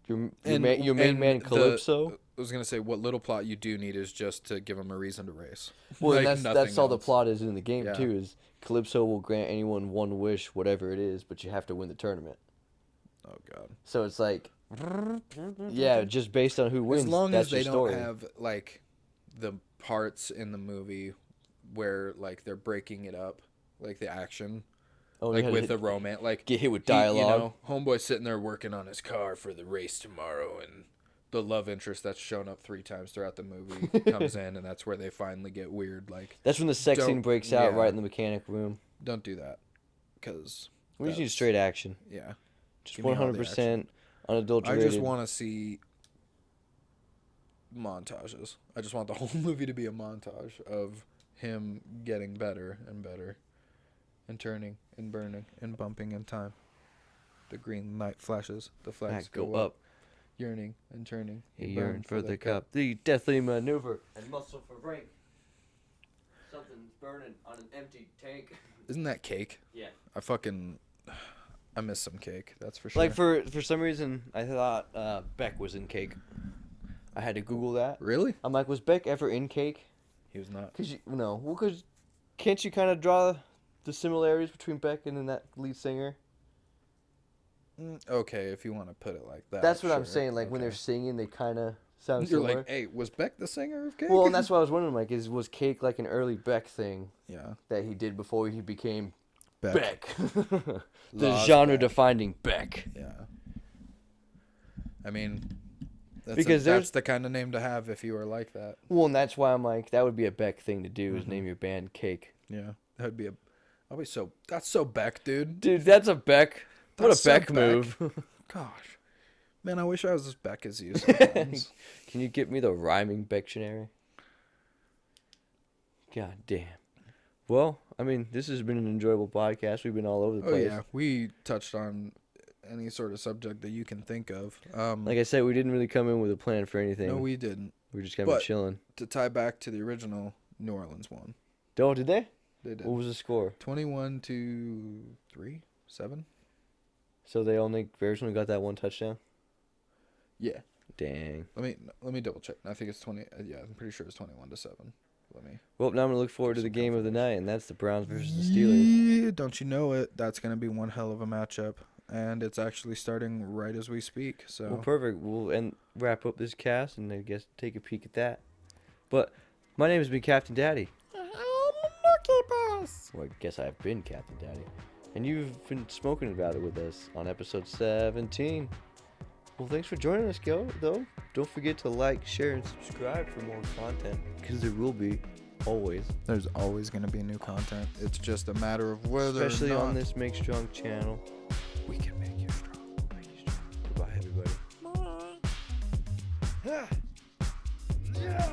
your main man Calypso. I was gonna say what little plot you do need is just to give him a reason to race. Well, like that's all the else. plot is in the game Yeah. too. Is Calypso will grant anyone one wish, whatever it is, but you have to win the tournament. Oh God. So it's like, yeah, just based on who wins. As long that's as they your don't story. have like the parts in the movie where like they're breaking it up, like the action, like with the romance, like get hit with dialogue. Homeboy's sitting there working on his car for the race tomorrow, and the love interest that's shown up 3 times throughout the movie comes in, and that's where they finally get weird. Like that's when the sex scene breaks out right in the mechanic room. Don't do that, because we just need straight action. Yeah, just 100% unadulterated. I just want to see montages. I just want the whole movie to be a montage of him getting better and better, and turning and burning and bumping in time. The green light flashes, the flags go up. Yearning and turning. He yearned for the cup. The deathly maneuver and muscle for rank. Something's burning on an empty tank. Isn't that cake? Yeah. I miss some cake. That's for sure. Like for some reason, I thought Beck was in Cake. I had to Google that. Really? I'm like, was Beck ever in Cake? He was not. Because can't you kind of draw the similarities between Beck and then that lead singer? Okay, if you want to put it like that. That's what I'm saying. Like when they're singing, they kind of sound similar. You're like, hey, was Beck the singer of Cake? Well, and that's what I was wondering. Like, was Cake like an early Beck thing? Yeah. That he did before he became Beck. The genre-defining Beck. Yeah. I mean, that's the kind of name to have if you were like that. Well, and that's why I'm like, that would be a Beck thing to do, is name your band Cake. Yeah, that'd be that's so Beck, dude. Dude, that's a Beck. What a Beck move. Gosh. Man, I wish I was as Beck as you sometimes. Can you get me the rhyming Bectionary? God damn. Well, I mean, this has been an enjoyable podcast. We've been all over the place. Oh, yeah. We touched on any sort of subject that you can think of. Like I said, we didn't really come in with a plan for anything. No, we didn't. We were just kind of chilling. To tie back to the original, New Orleans won. Oh, did they? They did. What was the score? 21-3, 7. So they originally got that one touchdown? Yeah. Dang. Let me double check. I think it's 20. Yeah, I'm pretty sure it's 21-7. Well, now I'm gonna look forward to the game of the night, and that's the Browns versus the Steelers. Yeah, don't you know it? That's gonna be one hell of a matchup, and it's actually starting right as we speak. So. Well, perfect. We'll wrap up this cast, and I guess take a peek at that. But my name has been Captain Daddy. Nookiepuss. Well, I guess I've been Captain Daddy. And you've been smoking about it with us on episode 17. Well, thanks for joining us, though. Don't forget to like, share, and subscribe for more content, because there will be, always. There's always going to be new content. It's just a matter of whether Especially or not on this Make Strong channel. we can make you strong. Make you strong. Goodbye, everybody. Bye. Yeah.